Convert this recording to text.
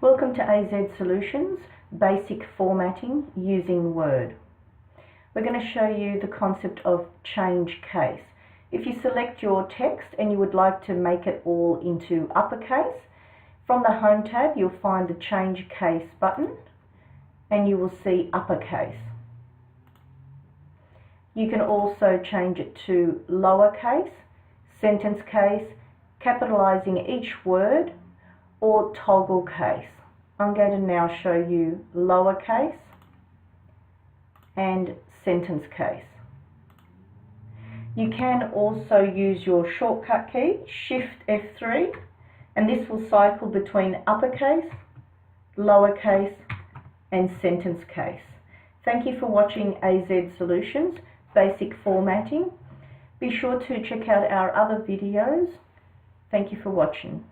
Welcome to AZ Solutions, Basic Formatting Using Word. We're going to show you the concept of change case. If you select your text and you would like to make it all into uppercase, from the Home tab you'll find the Change Case button and you will see uppercase. You can also change it to lowercase, sentence case, capitalizing each word, or toggle case. I'm going to now show you lowercase and sentence case. You can also use your shortcut key, Shift F3, and this will cycle between uppercase, lowercase and sentence case. Thank you for watching AZ Solutions, Basic Formatting. Be sure to check out our other videos. Thank you for watching.